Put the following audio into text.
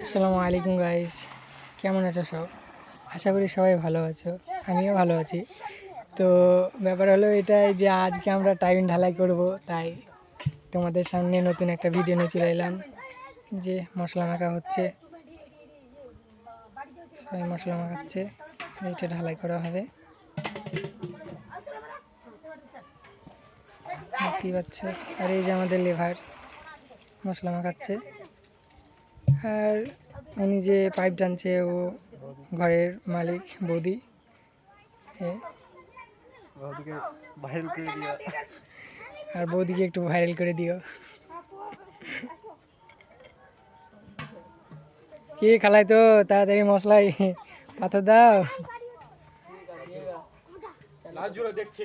আসসালামু আলাইকুম গাইস, কেমন আছো সব? আশা করি সবাই ভালো আছো, আমিও ভালো আছি। তো ব্যাপার হলো এটাই যে আজকে আমরা টাইম ঢালাই করব, তাই তোমাদের সামনে নতুন একটা ভিডিও নিয়ে চলে এলাম। যে মশলা মাখা হচ্ছে, সবাই মশলা মাখাচ্ছে, এটা ঢালাই করা হবে। দেখতেই পাচ্ছ, আর এই যে আমাদের লেভার মশলা মাখাচ্ছে, আর উনি যে পাইপ টানছে ও ঘরের মালিক বৌদি। আর বৌদিকে একটু ভাইরাল করে দিও। কি খালাই তো তাড়াতাড়ি মশলাই পাথর দাও। দেখছি